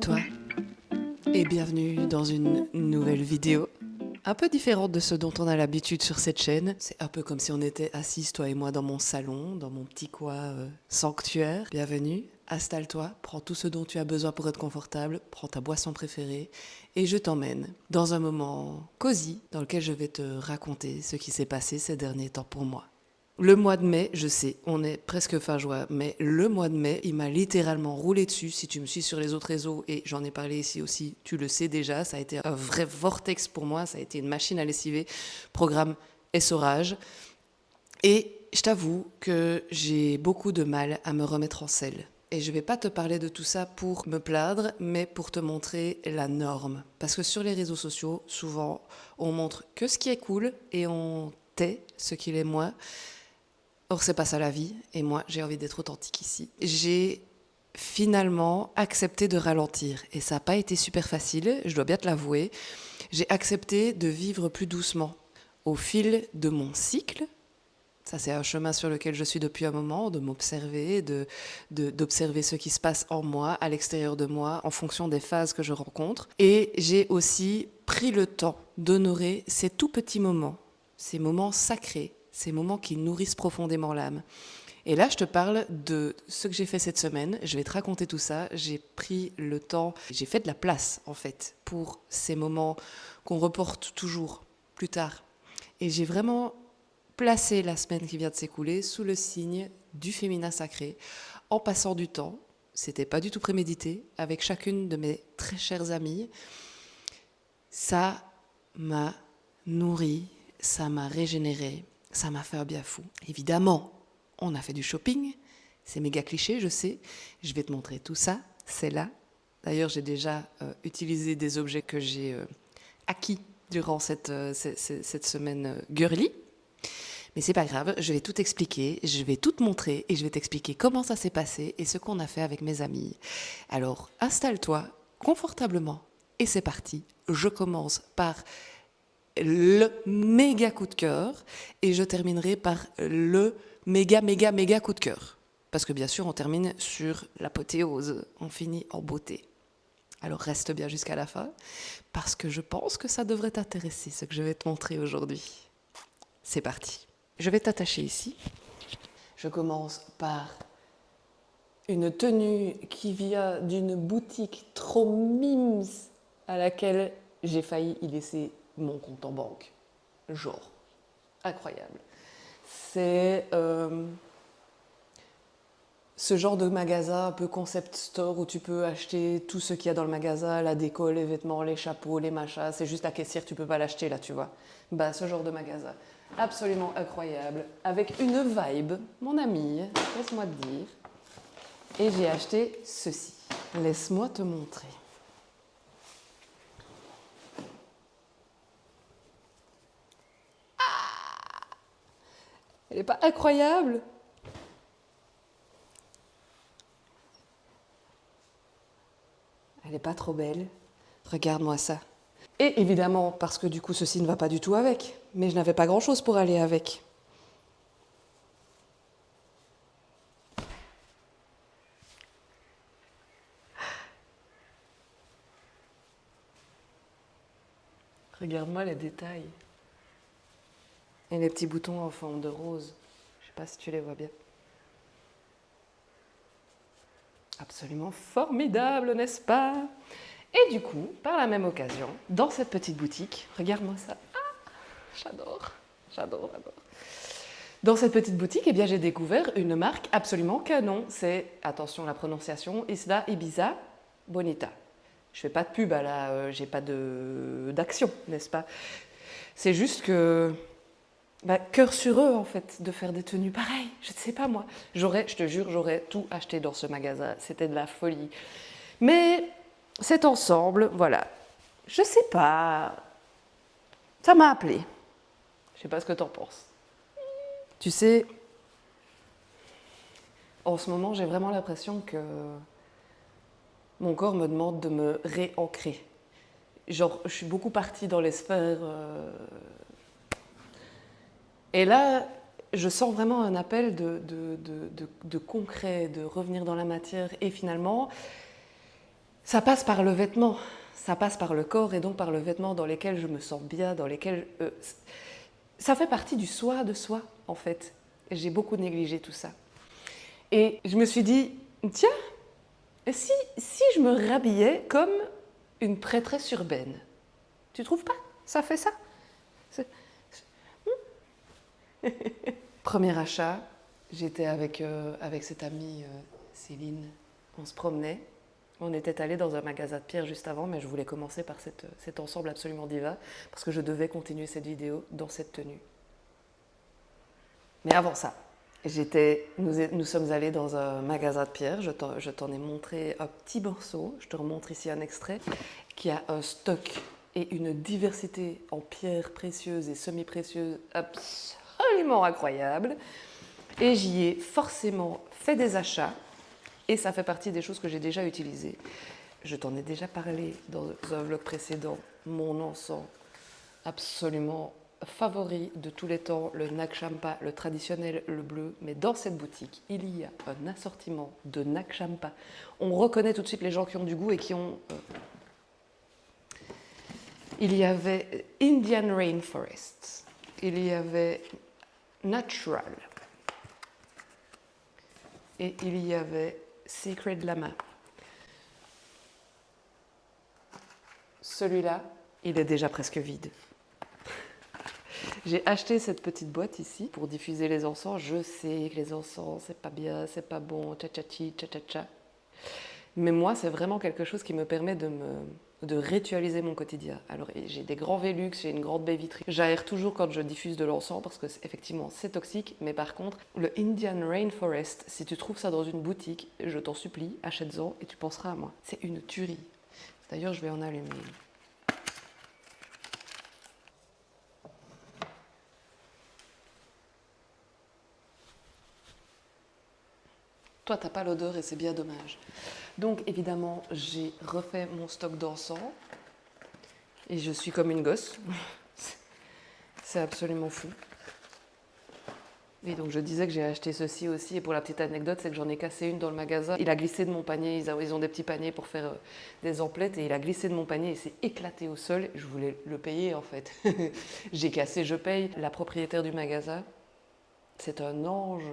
toi et bienvenue dans une nouvelle vidéo. Un peu différente de ce dont on a l'habitude sur cette chaîne. C'est un peu comme si on était assis, toi et moi, dans mon salon, dans mon petit coin sanctuaire. Bienvenue, installe-toi, prends tout ce dont tu as besoin pour être confortable, prends ta boisson préférée et je t'emmène dans un moment cosy dans lequel je vais te raconter ce qui s'est passé ces derniers temps pour moi. Le mois de mai, je sais, on est presque fin juin, mais le mois de mai, il m'a littéralement roulé dessus. Si tu me suis sur les autres réseaux, et j'en ai parlé ici aussi, tu le sais déjà, ça a été un vrai vortex pour moi, ça a été une machine à lessiver, programme essorage. Et je t'avoue que j'ai beaucoup de mal à me remettre en selle. Et je vais pas te parler de tout ça pour me plaindre, mais pour te montrer la norme. Parce que sur les réseaux sociaux, souvent, on montre que ce qui est cool et on tait ce qui l'est moins. Or, c'est pas ça la vie, et moi, j'ai envie d'être authentique ici. J'ai finalement accepté de ralentir, et ça n'a pas été super facile, je dois bien te l'avouer. J'ai accepté de vivre plus doucement. Au fil de mon cycle, ça c'est un chemin sur lequel je suis depuis un moment, de m'observer, d'observer ce qui se passe en moi, à l'extérieur de moi, en fonction des phases que je rencontre. Et j'ai aussi pris le temps d'honorer ces tout petits moments, ces moments sacrés, ces moments qui nourrissent profondément l'âme. Et là, je te parle de ce que j'ai fait cette semaine. Je vais te raconter tout ça. J'ai pris le temps, j'ai fait de la place, en fait, pour ces moments qu'on reporte toujours plus tard. Et j'ai vraiment placé la semaine qui vient de s'écouler sous le signe du féminin sacré, en passant du temps. C'était pas du tout prémédité, avec chacune de mes très chères amies. Ça m'a nourri, ça m'a régénéré. Ça m'a fait un bien fou. Évidemment, on a fait du shopping. C'est méga cliché, je sais. Je vais te montrer tout ça. C'est là. D'ailleurs, j'ai déjà utilisé des objets que j'ai acquis durant cette semaine girly. Mais c'est pas grave, je vais tout expliquer, je vais tout te montrer et je vais t'expliquer comment ça s'est passé et ce qu'on a fait avec mes amis. Alors, installe-toi confortablement et c'est parti. Je commence par le méga coup de cœur et je terminerai par le méga coup de cœur. Parce que bien sûr, on termine sur l'apothéose, on finit en beauté. Alors reste bien jusqu'à la fin, parce que je pense que ça devrait t'intéresser, ce que je vais te montrer aujourd'hui. C'est parti. Je vais t'attacher ici. Je commence par une tenue qui vient d'une boutique trop mimes à laquelle j'ai failli y laisser mon compte en banque. Genre, incroyable. C'est ce genre de magasin un peu concept store où tu peux acheter tout ce qu'il y a dans le magasin, la déco, les vêtements, les chapeaux, les machins. C'est juste la caissière, tu peux pas l'acheter là, tu vois. Bah, ce genre de magasin. Absolument incroyable. Avec une vibe, mon ami, laisse-moi te dire. Et j'ai acheté ceci. Laisse-moi te montrer. Elle n'est pas incroyable? Elle n'est pas trop belle? Regarde-moi ça. Et évidemment, parce que du coup, ceci ne va pas du tout avec. Mais je n'avais pas grand-chose pour aller avec. Regarde-moi les détails. Et les petits boutons en forme de rose. Je ne sais pas si tu les vois bien. Absolument formidable, n'est-ce pas? Et du coup, par la même occasion, dans cette petite boutique, regarde-moi ça. Ah, j'adore. Dans cette petite boutique, eh bien, j'ai découvert une marque absolument canon. C'est, attention la prononciation, Isla Ibiza Bonita. Je fais pas de pub, là, j'ai pas d'action, n'est-ce pas? C'est juste que cœur sur eux, en fait, de faire des tenues pareilles. Je ne sais pas, moi. Je te jure, j'aurais tout acheté dans ce magasin. C'était de la folie. Mais cet ensemble, voilà. Je sais pas. Ça m'a appelé. Je sais pas ce que t'en penses. Tu sais, en ce moment, j'ai vraiment l'impression que mon corps me demande de me réancrer. Genre, je suis beaucoup partie dans les sphères... Et là, je sens vraiment un appel de concret, de revenir dans la matière. Et finalement, Ça passe par le vêtement, ça passe par le corps et donc par le vêtement dans lesquels je me sens bien, dans lesquels... ça fait partie du soi de soi, en fait. J'ai beaucoup négligé tout ça. Et je me suis dit, tiens, si je me rhabillais comme une prêtresse urbaine, tu trouves pas? Ça fait ça. Premier achat, j'étais avec cette amie Céline, on se promenait. On était allé dans un magasin de pierre juste avant, mais je voulais commencer par cet ensemble absolument diva, parce que je devais continuer cette vidéo dans cette tenue. Mais avant ça, nous sommes allés dans un magasin de pierre, je t'en ai montré un petit morceau, je te remontre ici un extrait, qui a un stock et une diversité en pierres précieuses et semi-précieuses absolument incroyable. Et j'y ai forcément fait des achats. Et ça fait partie des choses que j'ai déjà utilisées. Je t'en ai déjà parlé dans un vlog précédent. Mon encens absolument favori de tous les temps, le Nag Champa, le traditionnel, le bleu. Mais dans cette boutique, il y a un assortiment de Nag Champa. On reconnaît tout de suite les gens qui ont du goût et qui ont... Il y avait Indian Rainforest. Il y avait Natural. Et il y avait Secret Lama. Celui-là, il est déjà presque vide. J'ai acheté cette petite boîte ici pour diffuser les encens. Je sais que les encens, c'est pas bien, c'est pas bon, tcha-tcha-chi, tcha-tcha-tcha. Mais moi, c'est vraiment quelque chose qui me permet de ritualiser mon quotidien. Alors, j'ai des grands Velux, j'ai une grande baie vitrée. J'aère toujours quand je diffuse de l'encens parce que effectivement c'est toxique. Mais par contre, le Indian Rainforest, si tu trouves ça dans une boutique, je t'en supplie, achète-en et tu penseras à moi. C'est une tuerie. D'ailleurs, je vais en allumer. Toi, t'as pas l'odeur et c'est bien dommage. Donc, évidemment, j'ai refait mon stock d'encens. Et je suis comme une gosse. C'est absolument fou. Et donc, je disais que j'ai acheté ceci aussi. Et pour la petite anecdote, c'est que j'en ai cassé une dans le magasin. Il a glissé de mon panier. Ils ont des petits paniers pour faire des emplettes. Et il a glissé de mon panier et s'est éclaté au sol. Je voulais le payer, en fait. J'ai cassé, je paye. La propriétaire du magasin, c'est un ange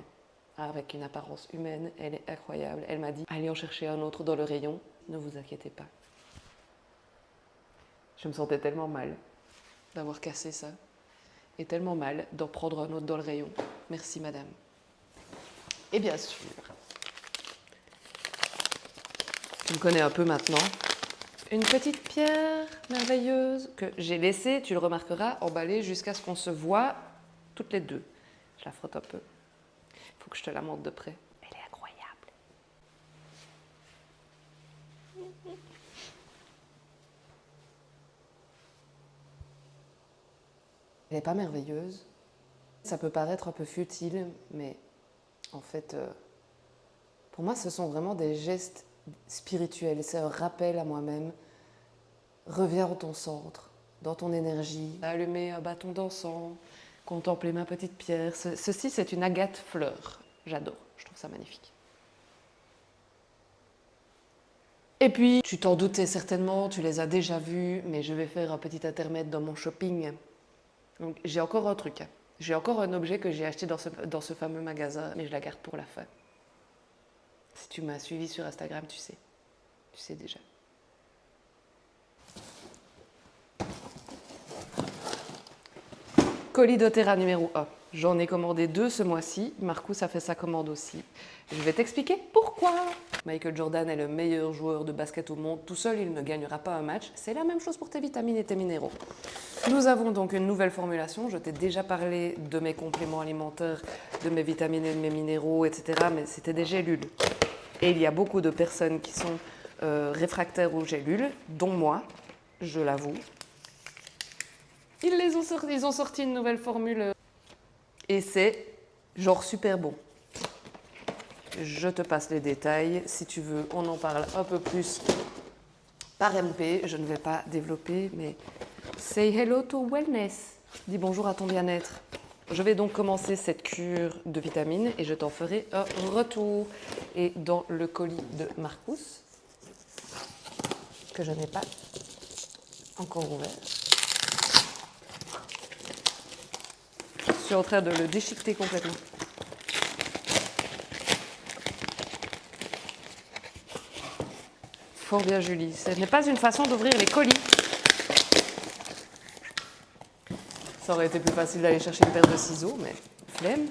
avec une apparence humaine. Elle est incroyable. Elle m'a dit, allez en chercher un autre dans le rayon. Ne vous inquiétez pas. Je me sentais tellement mal d'avoir cassé ça. Et tellement mal d'en prendre un autre dans le rayon. Merci, madame. Et bien sûr, tu me connais un peu maintenant. Une petite pierre merveilleuse que j'ai laissée, tu le remarqueras, emballée jusqu'à ce qu'on se voit toutes les deux. Je la frotte un peu. Il faut que je te la montre de près. Elle est incroyable. Elle n'est pas merveilleuse. Ça peut paraître un peu futile, mais en fait, pour moi, ce sont vraiment des gestes spirituels. C'est un rappel à moi-même. Reviens en ton centre, dans ton énergie. Allumer un bâton d'encens, contempler ma petite pierre. Ceci, c'est une agate fleur. J'adore, je trouve ça magnifique. Et puis, tu t'en doutais certainement, tu les as déjà vus, mais je vais faire un petit intermède dans mon shopping. Donc, j'ai encore un truc. J'ai encore un objet que j'ai acheté dans ce fameux magasin, mais je la garde pour la fin. Si tu m'as suivi sur Instagram, tu sais déjà. Colis doTERRA numéro 1. J'en ai commandé 2 ce mois-ci. Marcus a fait sa commande aussi. Je vais t'expliquer pourquoi. Michael Jordan est le meilleur joueur de basket au monde. Tout seul, il ne gagnera pas un match. C'est la même chose pour tes vitamines et tes minéraux. Nous avons donc une nouvelle formulation. Je t'ai déjà parlé de mes compléments alimentaires, de mes vitamines et de mes minéraux, etc. Mais c'était des gélules. Et il y a beaucoup de personnes qui sont réfractaires aux gélules, dont moi, je l'avoue. Ils ont sorti une nouvelle formule et c'est genre super bon. Je te passe les détails. Si tu veux, on en parle un peu plus par MP. Je ne vais pas développer, mais say hello to wellness. Dis bonjour à ton bien-être. Je vais donc commencer cette cure de vitamines et je t'en ferai un retour. Et dans le colis de Marcus, que je n'ai pas encore ouvert. Je suis en train de le déchiqueter complètement. Fort bien, Julie. Ce n'est pas une façon d'ouvrir les colis. Ça aurait été plus facile d'aller chercher une paire de ciseaux, mais flemme.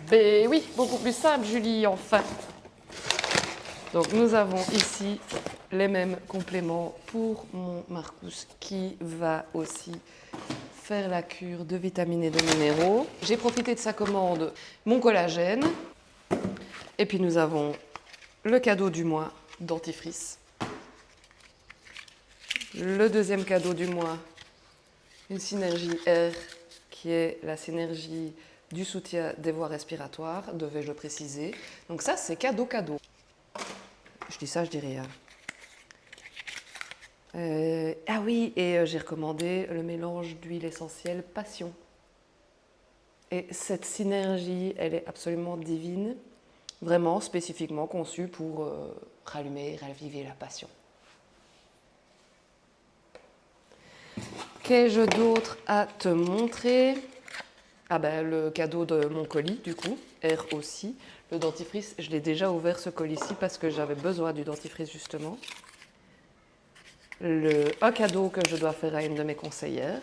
Ben oui, beaucoup plus simple, Julie, enfin. Donc nous avons ici les mêmes compléments pour mon Marcus qui va aussi faire la cure de vitamines et de minéraux. J'ai profité de sa commande, mon collagène. Et puis nous avons le cadeau du mois, dentifrice. Le deuxième cadeau du mois, une synergie R qui est la synergie du soutien des voies respiratoires, devais-je le préciser. Donc ça, c'est cadeau. Je dis ça, je dis rien. Ah oui, et j'ai recommandé le mélange d'huile essentielle Passion. Et cette synergie, elle est absolument divine, vraiment spécifiquement conçue pour rallumer, raviver la passion. Qu'ai-je d'autre à te montrer? Ah ben, le cadeau de mon colis, du coup, R aussi. Le dentifrice, je l'ai déjà ouvert ce colis-ci parce que j'avais besoin du dentifrice justement. Un cadeau que je dois faire à une de mes conseillères.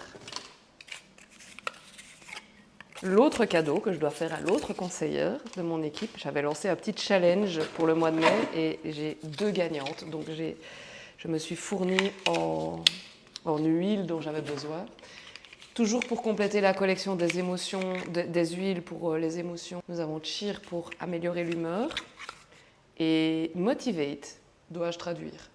L'autre cadeau que je dois faire à l'autre conseillère de mon équipe. J'avais lancé un petit challenge pour le mois de mai et j'ai 2 gagnantes. Donc je me suis fournie en huile dont j'avais besoin. Toujours pour compléter la collection des émotions, des huiles pour les émotions, nous avons Cheer pour améliorer l'humeur et Motivate, dois-je traduire.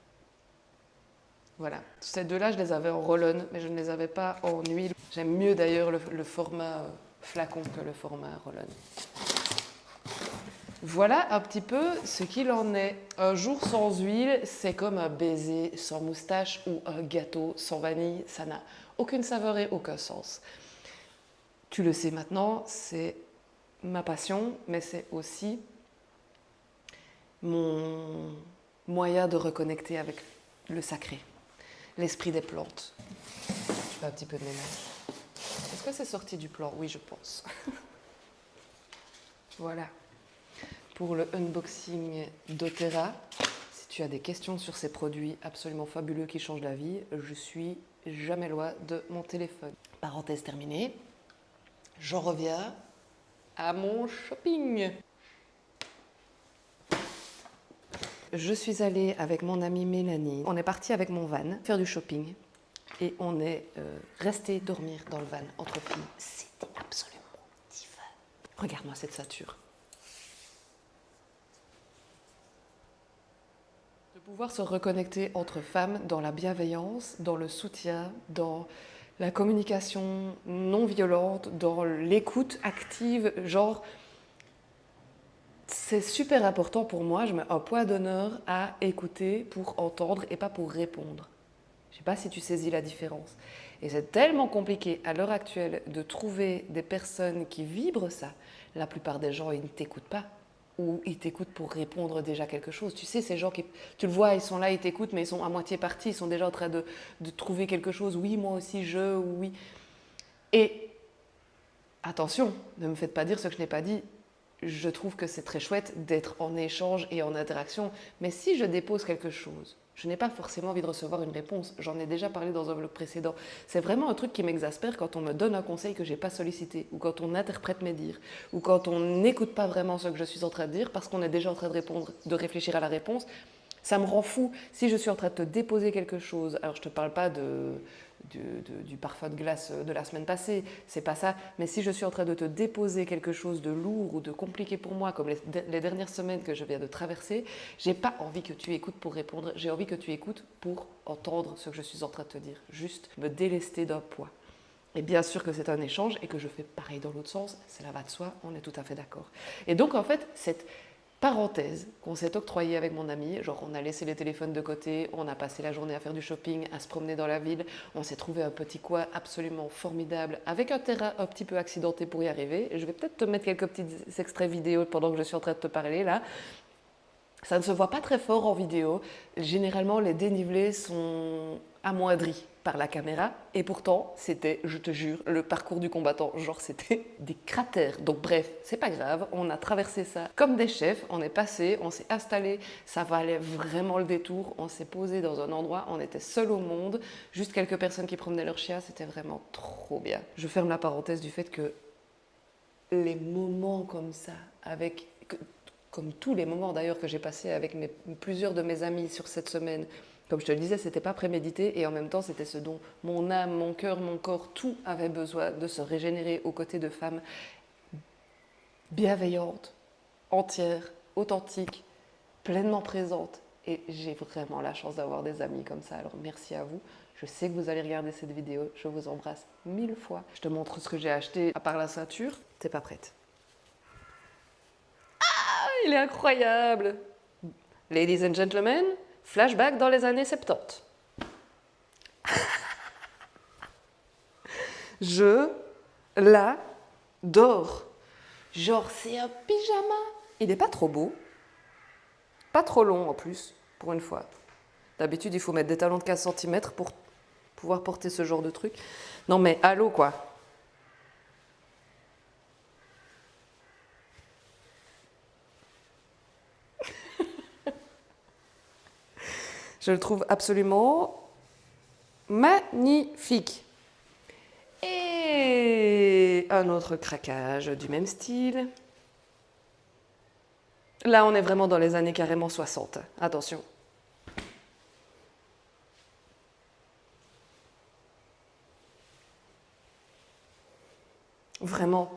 Voilà, ces deux-là, je les avais en roll-on, mais je ne les avais pas en huile. J'aime mieux d'ailleurs le format flacon que le format roll-on. Voilà un petit peu ce qu'il en est. Un jour sans huile, c'est comme un baiser sans moustache ou un gâteau sans vanille. Ça n'a aucune saveur et aucun sens. Tu le sais maintenant, c'est ma passion, mais c'est aussi mon moyen de reconnecter avec le sacré, l'esprit des plantes. Je fais un petit peu de ménage. Est-ce que c'est sorti du plan? Oui, je pense. Voilà. Pour le unboxing d'Otera, si tu as des questions sur ces produits absolument fabuleux qui changent la vie, je suis jamais loin de mon téléphone. Parenthèse terminée. J'en reviens à mon shopping. Je suis allée avec mon amie Mélanie. On est parti avec mon van faire du shopping et on est resté dormir dans le van entre filles. C'était absolument divin. Regarde-moi cette sature. De pouvoir se reconnecter entre femmes dans la bienveillance, dans le soutien, dans la communication non violente, dans l'écoute active, genre, c'est super important pour moi, je mets un point d'honneur à écouter pour entendre et pas pour répondre. Je ne sais pas si tu saisis la différence. Et c'est tellement compliqué à l'heure actuelle de trouver des personnes qui vibrent ça. La plupart des gens, ils ne t'écoutent pas. Ou ils t'écoutent pour répondre déjà quelque chose. Tu sais, ces gens qui, tu le vois, ils sont là, ils t'écoutent, mais ils sont à moitié partis, ils sont déjà en train de trouver quelque chose. Oui, moi aussi, oui. Et attention, ne me faites pas dire ce que je n'ai pas dit. Je trouve que c'est très chouette d'être en échange et en interaction. Mais si je dépose quelque chose, je n'ai pas forcément envie de recevoir une réponse. J'en ai déjà parlé dans un vlog précédent. C'est vraiment un truc qui m'exaspère quand on me donne un conseil que je n'ai pas sollicité, ou quand on interprète mes dires, ou quand on n'écoute pas vraiment ce que je suis en train de dire parce qu'on est déjà en train de répondre, de réfléchir à la réponse. Ça me rend fou. Si je suis en train de te déposer quelque chose, alors je ne te parle pas du parfum de glace de la semaine passée, c'est pas ça, mais si je suis en train de te déposer quelque chose de lourd ou de compliqué pour moi, comme les dernières semaines que je viens de traverser, j'ai pas envie que tu écoutes pour répondre, j'ai envie que tu écoutes pour entendre ce que je suis en train de te dire, juste me délester d'un poids. Et bien sûr que c'est un échange et que je fais pareil dans l'autre sens, cela va de soi, on est tout à fait d'accord. Et donc en fait, cette parenthèse qu'on s'est octroyée avec mon ami, genre on a laissé les téléphones de côté, on a passé la journée à faire du shopping, à se promener dans la ville, on s'est trouvé un petit coin absolument formidable avec un terrain un petit peu accidenté pour y arriver. Je vais peut-être te mettre quelques petits extraits vidéo pendant que je suis en train de te parler là. Ça ne se voit pas très fort en vidéo. Généralement, les dénivelés sont amoindris par la caméra. Et pourtant, c'était, je te jure, le parcours du combattant. Genre, c'était des cratères. Donc bref, c'est pas grave. On a traversé ça comme des chefs. On est passé, on s'est installé. Ça valait vraiment le détour. On s'est posé dans un endroit. On était seul au monde. Juste quelques personnes qui promenaient leurs chiens. C'était vraiment trop bien. Je ferme la parenthèse du fait que les moments comme ça, comme tous les moments d'ailleurs que j'ai passés avec plusieurs de mes amis sur cette semaine, comme je te le disais, c'était pas prémédité et en même temps c'était ce dont mon âme, mon cœur, mon corps, tout avait besoin de se régénérer aux côtés de femmes bienveillantes, entières, authentiques, pleinement présentes. Et j'ai vraiment la chance d'avoir des amis comme ça, alors merci à vous. Je sais que vous allez regarder cette vidéo, je vous embrasse 1000 fois. Je te montre ce que j'ai acheté à part la ceinture. T'es pas prête? Il est incroyable! Ladies and gentlemen, flashback dans les années 70. Je l'adore. Genre, c'est un pyjama. Il n'est pas trop beau, pas trop long en plus, pour une fois. D'habitude, il faut mettre des talons de 15 cm pour pouvoir porter ce genre de truc. Non mais, allô quoi. Je le trouve absolument magnifique. Et un autre craquage du même style. Là, on est vraiment dans les années carrément 60. Attention. Vraiment.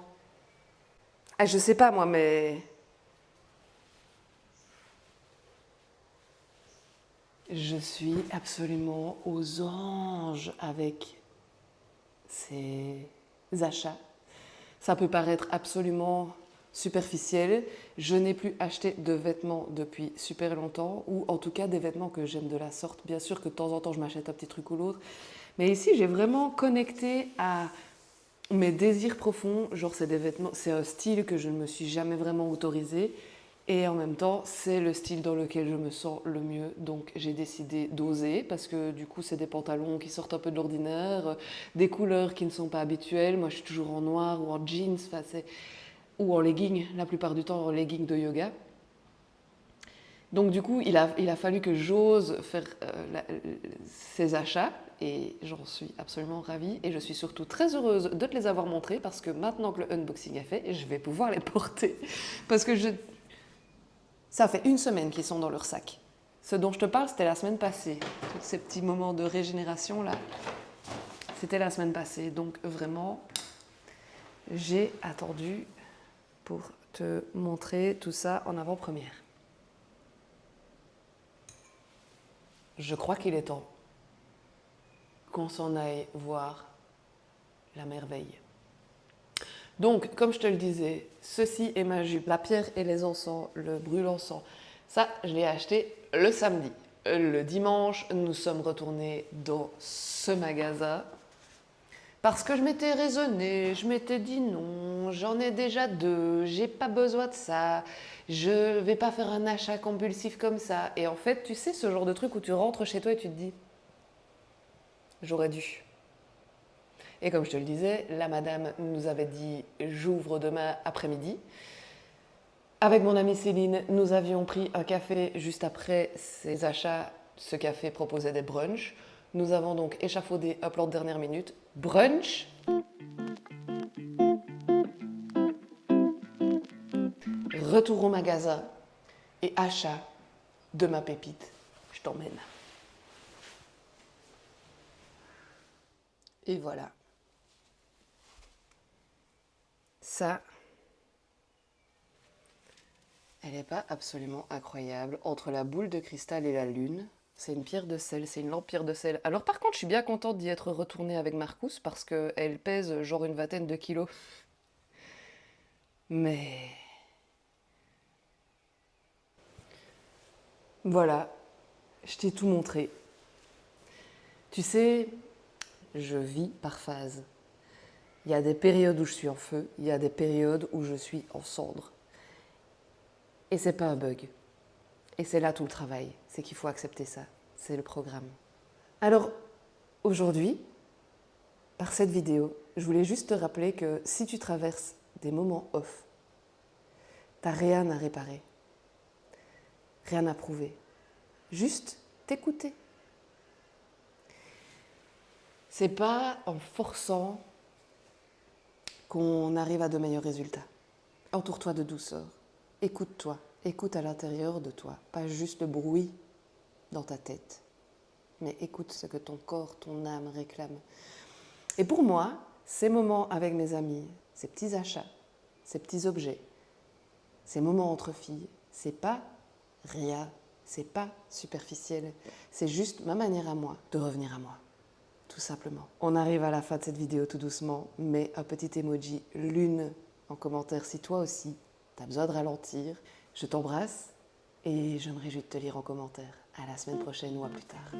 Ah, je sais pas moi, mais je suis absolument aux anges avec ces achats. Ça peut paraître absolument superficiel. Je n'ai plus acheté de vêtements depuis super longtemps, ou en tout cas des vêtements que j'aime de la sorte. Bien sûr que de temps en temps je m'achète un petit truc ou l'autre, mais ici j'ai vraiment connecté à mes désirs profonds. Genre c'est des vêtements, c'est un style que je ne me suis jamais vraiment autorisé. Et en même temps, c'est le style dans lequel je me sens le mieux. Donc j'ai décidé d'oser parce que du coup, c'est des pantalons qui sortent un peu de l'ordinaire, des couleurs qui ne sont pas habituelles. Moi, je suis toujours en noir ou en jeans, ou en legging, la plupart du temps en legging de yoga. Donc du coup, il a fallu que j'ose faire ces achats et j'en suis absolument ravie. Et je suis surtout très heureuse de te les avoir montrés parce que maintenant que le unboxing est fait, je vais pouvoir les porter. Parce que ça fait une semaine qu'ils sont dans leur sac. Ce dont je te parle, c'était la semaine passée. Tous ces petits moments de régénération là, c'était la semaine passée. Donc vraiment, j'ai attendu pour te montrer tout ça en avant-première. Je crois qu'il est temps qu'on s'en aille voir la merveille. Donc, comme je te le disais, ceci est ma jupe. La pierre et les encens, le brûle-encens, ça, je l'ai acheté le samedi. Le dimanche, nous sommes retournés dans ce magasin parce que je m'étais raisonnée, je m'étais dit non, j'en ai déjà deux, j'ai pas besoin de ça, je vais pas faire un achat compulsif comme ça. Et en fait, tu sais, ce genre de truc où tu rentres chez toi et tu te dis, j'aurais dû. Et comme je te le disais, la madame nous avait dit j'ouvre demain après-midi. Avec mon amie Céline, nous avions pris un café juste après ces achats. Ce café proposait des brunchs. Nous avons donc échafaudé un plan de dernière minute. Brunch. Retour au magasin et achat de ma pépite. Je t'emmène. Et voilà. Ça, elle n'est pas absolument incroyable. Entre la boule de cristal et la lune, c'est une pierre de sel, c'est une lampe pierre de sel. Alors par contre, je suis bien contente d'y être retournée avec Marcus parce qu'elle pèse genre une vingtaine de kilos. Mais Voilà, je t'ai tout montré. Tu sais, je vis par phase. Il y a des périodes où je suis en feu, il y a des périodes où je suis en cendre. Et c'est pas un bug. Et c'est là tout le travail, c'est qu'il faut accepter ça. C'est le programme. Alors, aujourd'hui, par cette vidéo, je voulais juste te rappeler que si tu traverses des moments off, t'as rien à réparer, rien à prouver. Juste t'écouter. C'est pas en forçant qu'on arrive à de meilleurs résultats. Entoure-toi de douceur. Écoute-toi. Écoute à l'intérieur de toi. Pas juste le bruit dans ta tête. Mais écoute ce que ton corps, ton âme réclame. Et pour moi, ces moments avec mes amis, ces petits achats, ces petits objets, ces moments entre filles, c'est pas rien, c'est pas superficiel. C'est juste ma manière à moi de revenir à moi. Tout simplement. On arrive à la fin de cette vidéo tout doucement, mets un petit emoji lune en commentaire si toi aussi t'as besoin de ralentir. Je t'embrasse et je me réjouis de te lire en commentaire. À la semaine prochaine ou à plus tard.